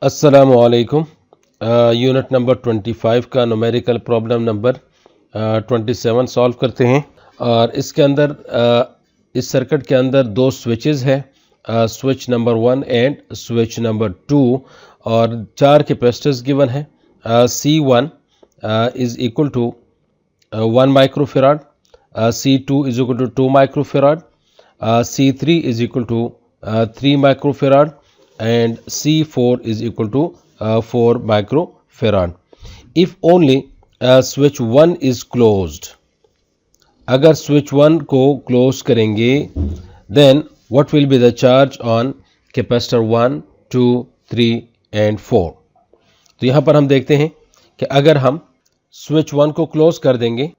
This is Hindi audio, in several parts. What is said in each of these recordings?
अस्सलामुअलैकुम। यूनिट नंबर 25 का न्यूमेरिकल प्रॉब्लम नंबर 27 सॉल्व करते हैं। और इसके अंदर इस सर्किट के अंदर दो स्विचेस है, switch number 1 and switch number 2, और 4 कैपेसिटर्स गिवन है। C1 is equal to 1 microfarad, C2 is equal to 2 microfarad, C3 is equal to 3 microfarad, and C4 is equal to 4 microfarad. If only switch 1 is closed, अगर switch 1 को close करेंगे, then what will be the charge on capacitor 1, 2, 3 and 4? तो यहाँ पर हम देखते हैं कि अगर हम switch 1 को close कर देंगे,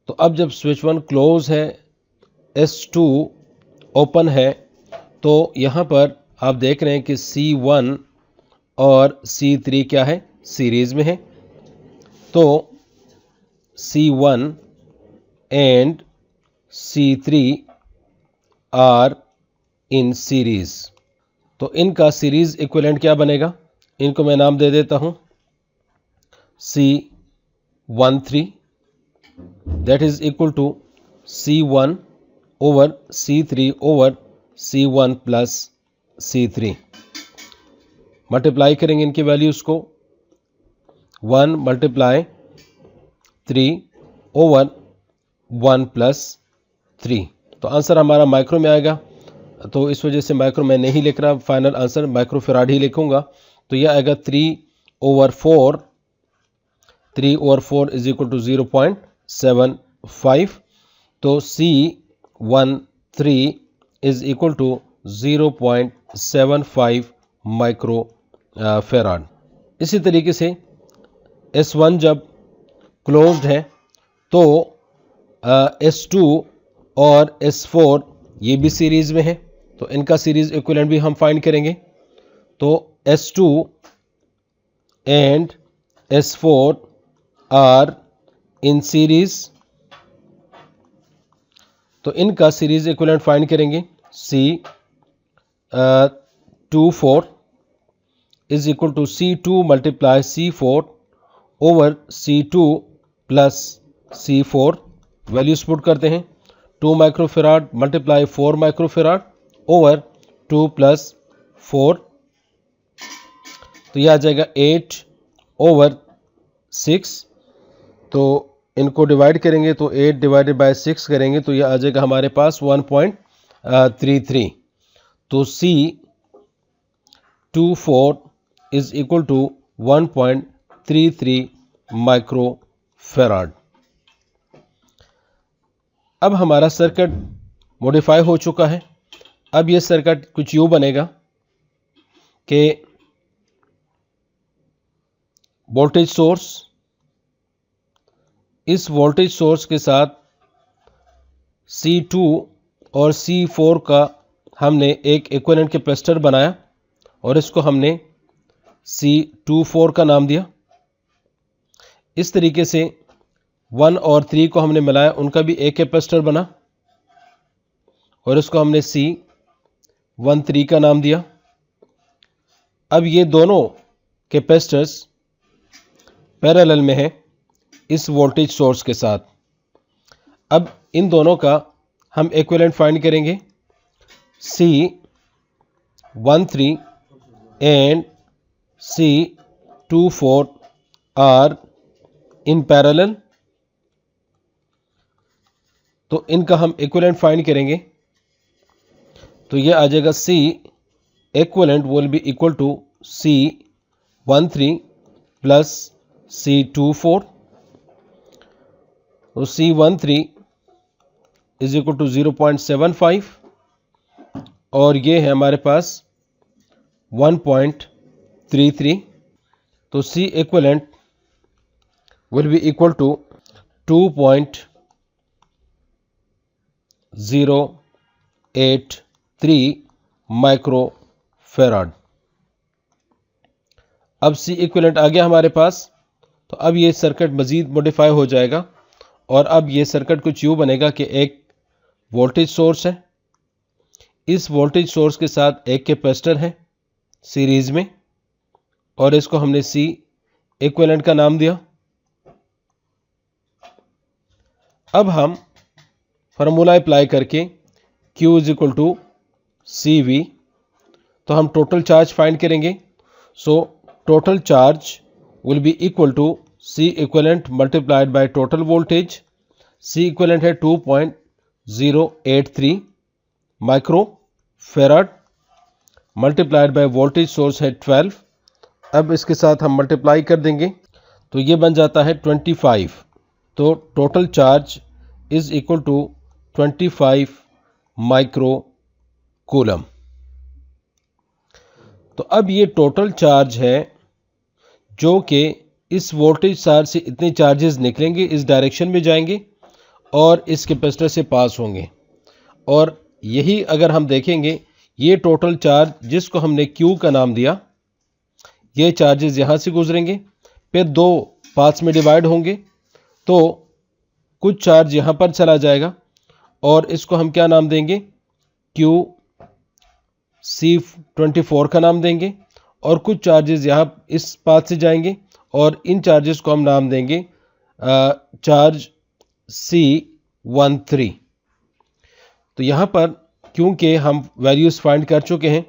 तो अब जब switch 1 close है, S2 ओपन है, तो यहाँ पर आप देख रहे हैं कि C1 और C3 क्या है, सीरीज में है। तो C1 and C3 are in series, तो इनका सीरीज इक्विवेलेंट क्या बनेगा, इनको मैं नाम दे देता हूँ C13, that is equal to C1 over C3 over C1 plus C3। Multiply करेंगे इनकी वैल्यूज़ को, 1 मल्टीप्लाई 3 ओवर 1 प्लस 3, तो आंसर हमारा माइक्रो में आएगा। तो इस वजह से माइक्रो मैं नहीं लिख रहा, फाइनल आंसर माइक्रोफेराड ही लिखूंगा। तो यह आएगा 3 ओवर 4 इज इक्वल टू 0.75। तो C13 is equal to 0.75 micro farad. इसी तरीके से S1 जब क्लोज्ड है, तो S2 और S4 ये भी सीरीज में है, तो इनका सीरीज इक्विवेलेंट भी हम फाइंड करेंगे। तो S2 and S4 are in series, तो इनका सीरीज इक्विवेलेंट फाइंड करेंगे। C24 is equal to C2 multiply C4 over C2 plus C4, values put करते हैं। 2 microfarad multiply 4 microfarad over 2 plus 4, तो यह आ जाएगा 8 ओवर 6। तो इनको डिवाइड करेंगे, तो 8 डिवाइडेड बाय 6 करेंगे, तो यह आ जाएगा हमारे पास 1.33। तो C24 is equal to 1.33 microfarad. अब हमारा सर्किट मॉडिफाई हो चुका है। अब यह सर्किट कुछ यूं बनेगा कि वोल्टेज सोर्स, इस वोल्टेज सोर्स के साथ C2 और C4 का हमने एक इक्विवेलेंट कैपेसिटर बनाया, और इसको हमने C24 का नाम दिया। इस तरीके से 1 और 3 को हमने मिलाया, उनका भी एक कैपेसिटर बना, और इसको हमने C13 का नाम दिया। अब ये दोनों कैपेसिटर्स पैरेलल में है इस वोल्टेज सोर्स के साथ। अब इन दोनों का हम इक्विवेलेंट फाइंड करेंगे। C13 and C24 are in parallel, तो इनका हम इक्विवेलेंट फाइंड करेंगे। तो यह आ जाएगा C equivalent will be equal to C13 plus C24। तो C13 इज इक्वल टू 0.75, और ये है हमारे पास 1.33। तो C equivalent will be equal to 2.083 microfarad. अब C इक्विवेलेंट आ गया हमारे पास। तो अब ये सर्किट मज़ीद मॉडिफाई हो जाएगा, और अब ये सर्किट कुछ यूँ बनेगा कि एक वोल्टेज सोर्स है, इस वोल्टेज सोर्स के साथ एक कैपेसिटर है सीरीज में, और इसको हमने C इक्विवेलेंट का नाम दिया। अब हम फार्मूला अप्लाई करके Q is equal to CV, तो हम टोटल चार्ज फाइंड करेंगे। So total charge will be equal to C equivalent multiplied by total voltage. C equivalent है 2.083 micro farad multiplied by voltage source है 12। अब इसके साथ हम मल्टीप्लाई कर देंगे तो ये बन जाता है 25। तो total charge is equal to 25 micro coulomb. तो अब ये टोटल चार्ज है जो कि इस वोल्टेज सोर्स से इतने चार्जेस निकलेंगे, इस डायरेक्शन में जाएंगे और इस कैपेसिटर से पास होंगे। और यही अगर हम देखेंगे ये टोटल चार्ज जिसको हमने Q का नाम दिया, ये चार्जेस यहाँ से गुजरेंगे, फिर दो पार्ट्स में डिवाइड होंगे, तो कुछ चार्ज यहाँ पर चला जाएगा और इसको हम क्या नाम देंगे, QC24 का नाम देंगे। और कुछ चार्जेस यहाँ इस पाथ से जाएंगे और इन चार्जेस को हम नाम देंगे चार्ज C13। तो यहाँ पर क्योंकि हम वैल्यूज़ फाइंड कर चुके हैं,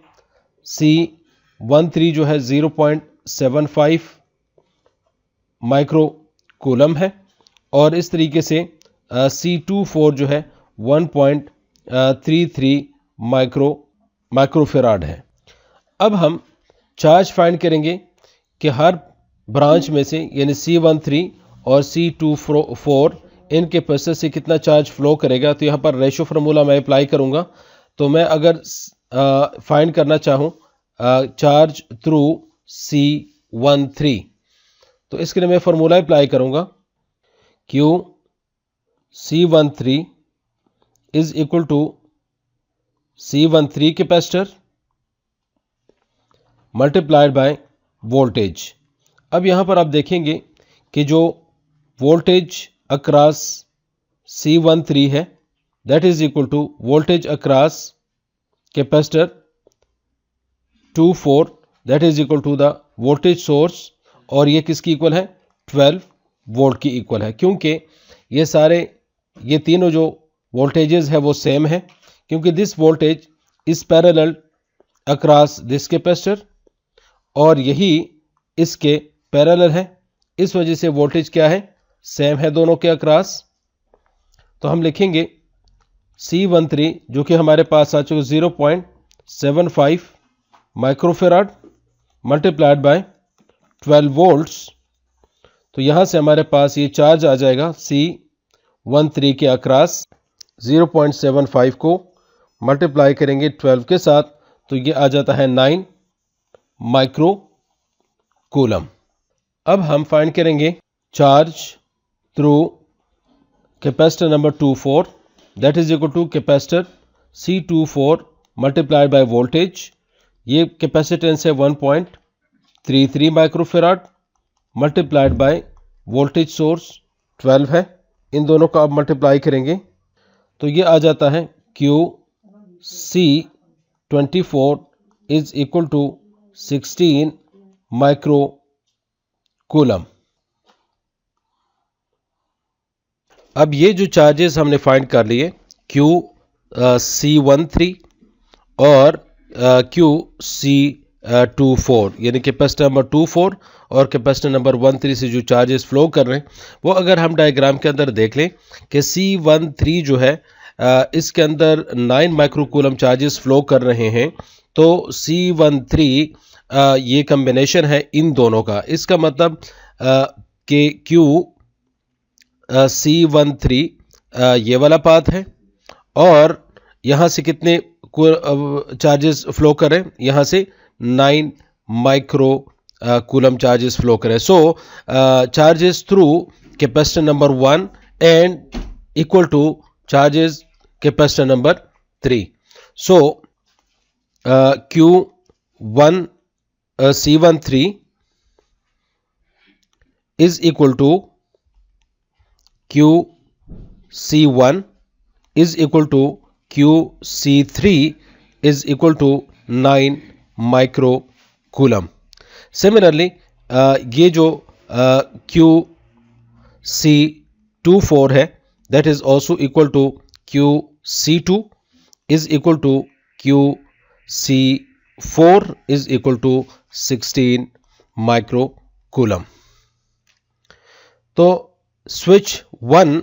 C13 जो है 0.75 माइक्रो कूलम है और इस तरीके से C24 जो है 1.33 माइक्रोफेराड है। अब हम चार्ज फाइंड करेंगे कि हर ब्रांच में से यानी C13 और C24 इन कैपेसिटर से कितना चार्ज फ्लो करेगा। तो यहाँ पर रेशो फार्मूला मैं अप्लाई करूँगा। तो मैं अगर फाइंड करना चाहूँ चार्ज थ्रू C13, तो इसके लिए मैं फार्मूला अप्लाई करूँगा, QC13 is equal to C13 capacitor multiplied by voltage. अब यहाँ पर आप देखेंगे कि जो वोल्टेज अक्रॉस C13 है that is equal to voltage across capacitor 24 that is equal to the voltage source, और ये किसकी इक्वल है, 12 वोल्ट की इक्वल है। क्योंकि ये तीनों जो वोल्टेजेस है वो सेम है, क्योंकि this voltage is parallel across this capacitor और यही इसके पैरेलल है, इस वजह से वोल्टेज क्या है, सेम है दोनों के अक्रॉस। तो हम लिखेंगे C13 जो कि हमारे पास आ चुका 0.75 माइक्रोफेराड मल्टीप्लाइड बाय 12 वोल्ट्स। तो यहाँ से हमारे पास ये चार्ज आ जाएगा C13 के अक्रॉस 0.75 को मल्टीप्लाई करेंगे 12 के साथ, तो ये आ जाता है 9 माइक्रो कूलम। अब हम फाइंड करेंगे charge through capacitor number 24 that is equal to capacitor C24 multiplied by voltage. ये कैपेसिटेंस है 1.33 microfarad multiplied by voltage source 12 है। इन दोनों का आप मल्टीप्लाई करेंगे तो ये आ जाता है QC24 is equal to 16 micro coulomb. अब ये जो चार्जेस हमने फाइंड कर लिए QC13 और QC24 यानी कैपेसिटर नंबर 24 और कैपेसिटर नंबर 13 से जो चार्जेस फ्लो कर रहे हैं वो अगर हम डायग्राम के अंदर देख लें कि C13 जो है इसके अंदर 9 माइक्रोकूलम चार्जेस फ्लो कर रहे हैं, तो C13 ये कम्बिनेशन है इन दोनों का। इसका मतलब कि C13 ये वाला पाथ है और यहाँ से कितने चार्जेस फ्लो करें, यहाँ से 9 माइक्रो कूलम चार्जेस फ्लो करें। So charges through capacitor number 1 and equal to charges capacitor number 3। So C13 is equal to QC1 is equal to QC3 is equal to 9 micro coulomb. Similarly ये जो QC24 है that is also equal to QC2 is equal to QC4 is equal to 16 micro coulomb. तो स्विच 1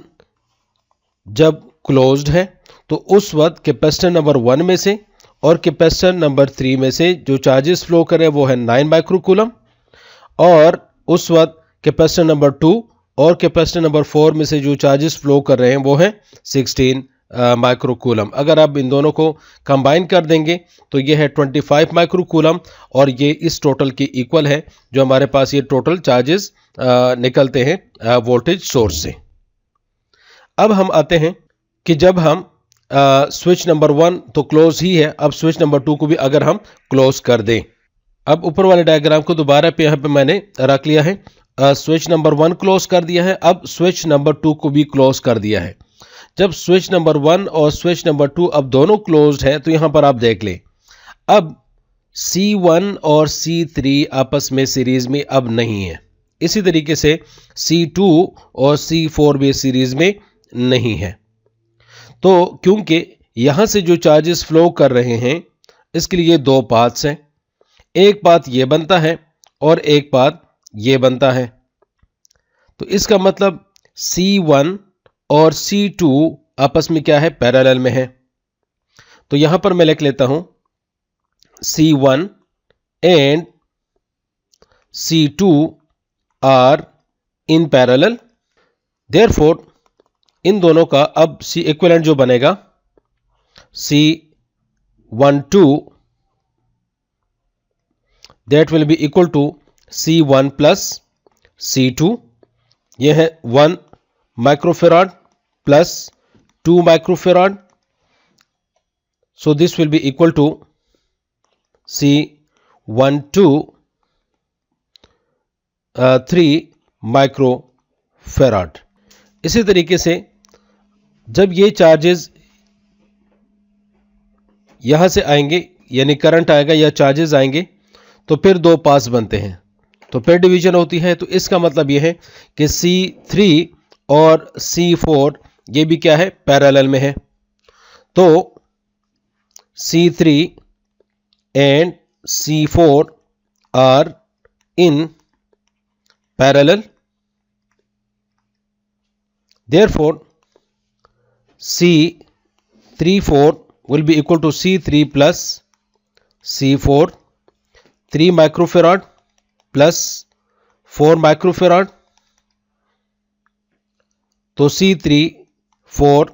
जब क्लोज्ड है तो उस वक्त कैपेसिटर नंबर 1 में से और कैपेसिटर नंबर 3 में से जो चार्जेस फ्लो कर रहे हैं वो है 9 माइक्रो कूलम, और उस वक्त कैपेसिटर नंबर 2 और कैपेसिटर नंबर 4 में से जो चार्जेस फ्लो कर रहे हैं वो है 16 माइक्रो कूलम। अगर आप इन दोनों को कंबाइन कर देंगे तो ये है 25 माइक्रो कूलम, और ये इस टोटल की इक्वल है जो हमारे पास ये टोटल चार्जेस निकलते हैं वोल्टेज सोर्स से। अब हम आते हैं कि जब हम स्विच नंबर 1 तो क्लोज ही है, अब स्विच नंबर 2 को भी अगर हम क्लोज कर दें। अब ऊपर वाले डायग्राम को दोबारा पे यहाँ पे मैंने रख लिया है। स्विच नंबर 1 क्लोज कर दिया है, अब स्विच नंबर 2 को भी क्लोज कर दिया है। जब स्विच नंबर 1 और स्विच नंबर 2 अब दोनों क्लोज्ड है तो यहां पर आप देख लें अब C1 और C3 आपस में सीरीज में अब नहीं है। इसी तरीके से C2 और C4 भी सीरीज में नहीं है। तो क्योंकि यहां से जो चार्जेस फ्लो कर रहे हैं इसके लिए दो पाथ्स हैं, एक पाथ ये बनता है और एक पाथ ये बनता है। तो इसका मतलब C1 और C2 आपस में क्या है, पैरेलल में है। तो यहां पर मैं लिख लेता हूं C1 and C2 are in parallel, therefore इन दोनों का अब C इक्विवेलेंट जो बनेगा C12 that will be equal to C1 plus C2। यह है 1 microfarad plus 2 microfarad, so this will be equal to C12 3 microfarad. इसी तरीके से जब ये चार्जेस यहां से आएंगे यानी करंट आएगा या चार्जेस आएंगे तो फिर दो पास बनते हैं, तो फिर डिवीजन होती है। तो इसका मतलब यह है कि C3 और C4 ये भी क्या है, पैरेलल में है। तो C3 and C4 are in parallel, therefore C34 will be equal to C3 plus C4, 3 microfarad plus 4 microfarad, तो C34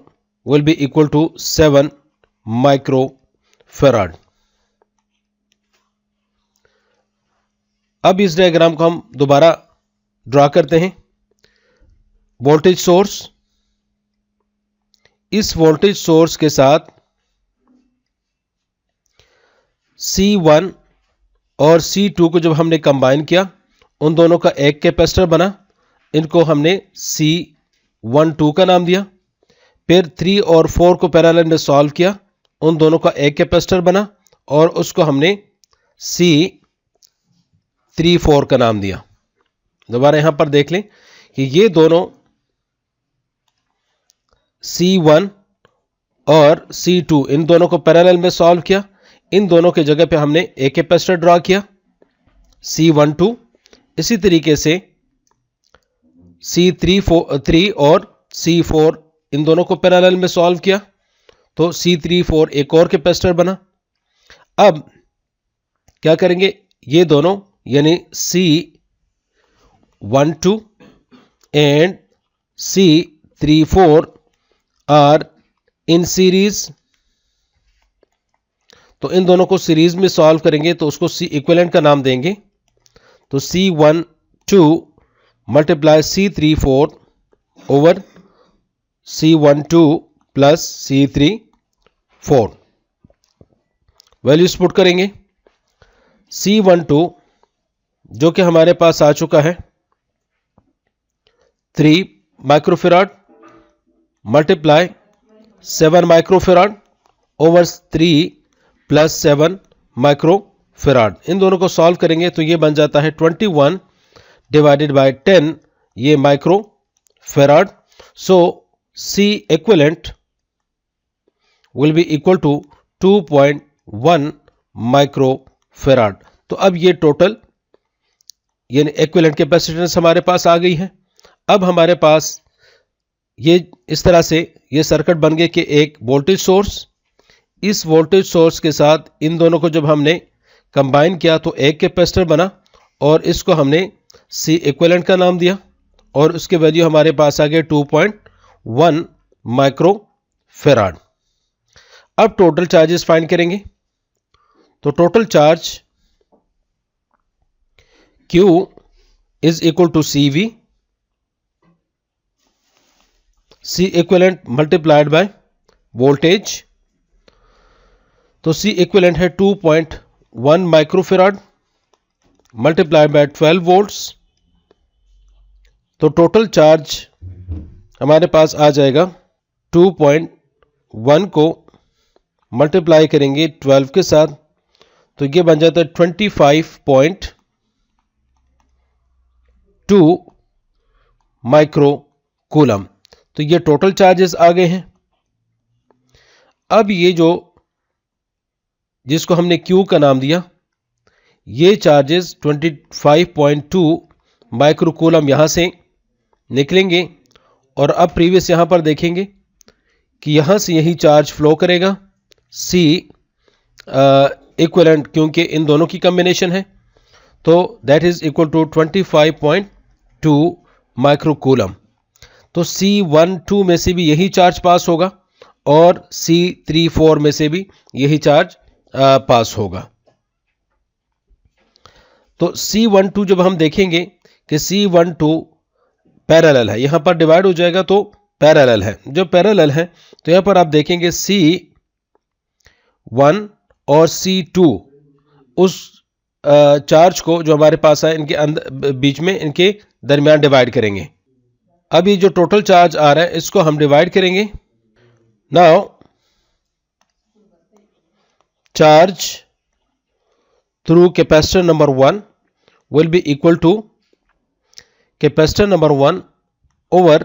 will be equal to 7 microfarad. अब इस डायग्राम को हम दोबारा ड्रा करते हैं। वोल्टेज सोर्स, इस वोल्टेज सोर्स के साथ C1 और C2 को जब हमने कंबाइन किया उन दोनों का एक कैपेसिटर बना, इनको हमने C12 का नाम दिया। फिर 3 और 4 को पैरेलल में सॉल्व किया, उन दोनों का एक कैपेसिटर बना और उसको हमने C34 का नाम दिया। दोबारा यहां पर देख लें कि ये दोनों C1 और C2 इन दोनों को पैरेलल में सॉल्व किया, इन दोनों के जगह पे हमने एक कैपेसिटर ड्रॉ किया C12। इसी तरीके से C3 और C4 इन दोनों को पैरेलल में सॉल्व किया तो C34 एक और कैपेसिटर बना। अब क्या करेंगे, ये दोनों यानी C12 and C34 are in series, तो इन दोनों को सीरीज में सॉल्व करेंगे तो उसको C इक्विवेलेंट का नाम देंगे। तो C12 multiply C34 over C12 plus C34, values put करेंगे। C12 जो कि हमारे पास आ चुका है 3 microfarad multiply 7 microfarad over 3 plus 7 microfarad, farad. इन दोनों को सॉल्व करेंगे तो ये बन जाता है 21 डिवाइडेड बाय 10, ये microfarad. So C equivalent will be equal to 2.1 microfarad. तो अब ये टोटल यानी इक्विवेलेंट कैपेसिटेंस हमारे पास आ गई है। अब हमारे पास ये इस तरह से ये सर्किट बन गए कि एक वोल्टेज सोर्स, इस वोल्टेज सोर्स के साथ इन दोनों को जब हमने कंबाइन किया तो एक कैपेसिटर बना और इसको हमने C इक्विवेलेंट का नाम दिया और उसके वैल्यू हमारे पास आ गए 2.1 माइक्रो फेराड। अब टोटल चार्जेस फाइंड करेंगे। तो total charge Q is equal to CV, C equivalent multiplied by voltage. तो C इक्विवेलेंट है 2.1 माइक्रोफेराड मल्टीप्लाइड बाय 12 वोल्ट्स। तो टोटल चार्ज हमारे पास आ जाएगा 2.1 को मल्टीप्लाई करेंगे 12 के साथ तो ये बन जाता है 25.2 माइक्रो कूलम। तो ये टोटल चार्जेस आ गए हैं। अब ये जो जिसको हमने Q का नाम दिया, ये चार्जेस 25.2 माइक्रो कूलम यहां से निकलेंगे और अब प्रीवियस यहां पर देखेंगे कि यहां से यही चार्ज फ्लो करेगा C इक्विवेलेंट, क्योंकि इन दोनों की कॉम्बिनेशन है। तो that is equal to 25.2 micro coulomb. तो C12 में से भी यही चार्ज पास होगा और C34 में से भी यही चार्ज पास होगा। तो C12 जब हम देखेंगे कि C12 पैरेलल है, यहां पर डिवाइड हो जाएगा तो पैरेलल है। जब पैरेलल है तो यहां पर आप देखेंगे C1 और C2 उस चार्ज को जो हमारे पास है इनके अंदर बीच में इनके दरमियान डिवाइड करेंगे। अब ये जो टोटल चार्ज आ रहा है इसको हम डिवाइड करेंगे। Now charge through capacitor number 1 will be equal to capacitor number 1 over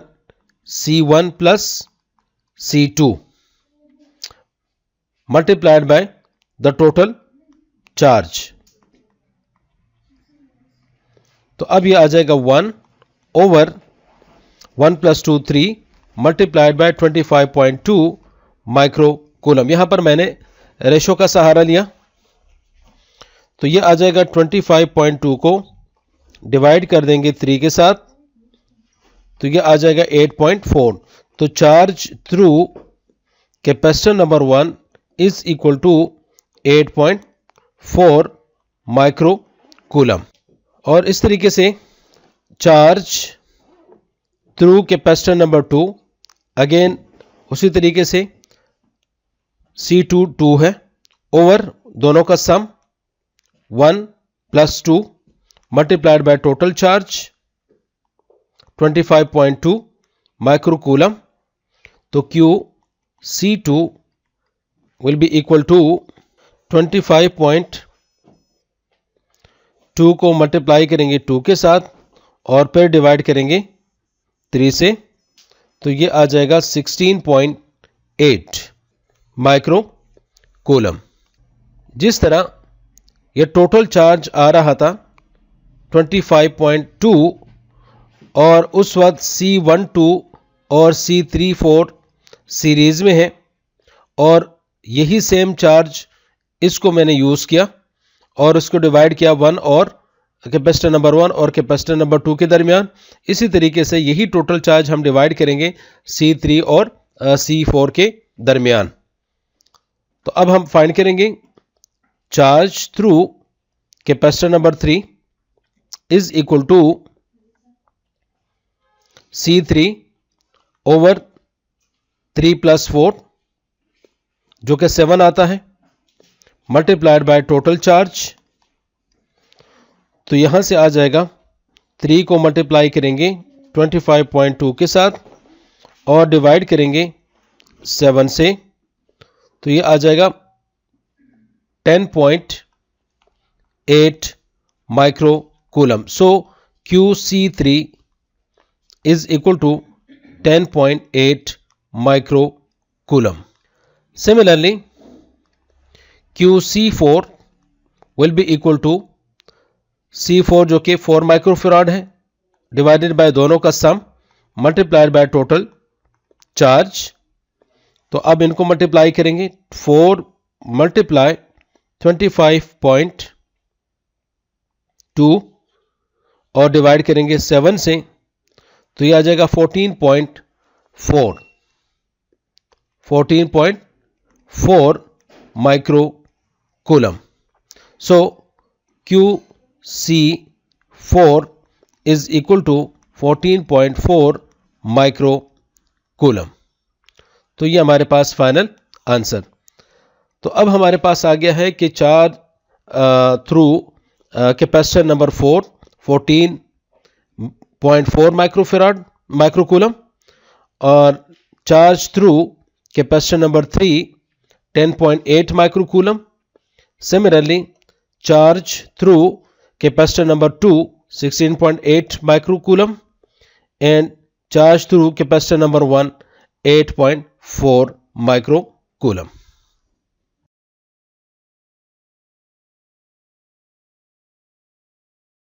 C1 plus C2 multiplied by the total charge। तो अब ये आ जाएगा 1 over 1 plus 2 3 multiplied by 25.2 micro coulomb. यहां पर मैंने रेशो का सहारा लिया तो ये आ जाएगा 25.2 को डिवाइड कर देंगे 3 के साथ तो ये आ जाएगा 8.4। तो charge through capacitor number 1 is equal to 8.4 microcoulomb. और इस तरीके से charge through capacitor number 2 again उसी तरीके से C2 2 है ओवर दोनों का sum 1 plus 2 multiplied by total charge 25.2 micro coulomb. तो Q C2 will be equal to 25.2 को मल्टीप्लाई करेंगे 2 के साथ और फिर डिवाइड करेंगे 3 से तो ये आ जाएगा 16.8 माइक्रो कूलम। जिस तरह ये टोटल चार्ज आ रहा था 25.2 और उस वक्त C12 और C34 सीरीज में है और यही सेम चार्ज इसको मैंने यूज किया और उसको डिवाइड किया 1 और कैपेसिटर नंबर 1 और कैपेसिटर नंबर 2 के दरमियान। इसी तरीके से यही टोटल चार्ज हम डिवाइड करेंगे C3 और C4 के दरमियान। तो अब हम फाइंड करेंगे charge through capacitor number 3 is equal to C3 over 3 plus 4 जो कि 7 आता है मल्टीप्लाइड बाय टोटल चार्ज। तो यहां से आ जाएगा 3 को मल्टीप्लाई करेंगे 25.2 के साथ और डिवाइड करेंगे 7 से तो ये आ जाएगा 10.8 8 microcoulomb. So QC3 is equal to 10.8 microcoulomb. Similarly, QC4 will be equal to C4 जो कि 4 माइक्रोफेराड है, डिवाइडेड बाय दोनों का सम मल्टीप्लाइड बाय टोटल चार्ज. तो अब इनको मल्टीप्लाई करेंगे, 4 मल्टीप्लाई 25.2 और डिवाइड करेंगे 7 से, तो ये आ जाएगा 14.4 microcoulomb. So QC4 is equal to 14.4 microcoulomb. तो ये हमारे पास फाइनल आंसर. तो अब हमारे पास आ गया है कि charge through capacitor number 4 14.4 microcoulomb और charge through capacitor number 3 10.8 microcoulomb. Similarly, charge through capacitor number 2 16.8 microcoulomb and charge through capacitor number 1 8.4 microcoulomb.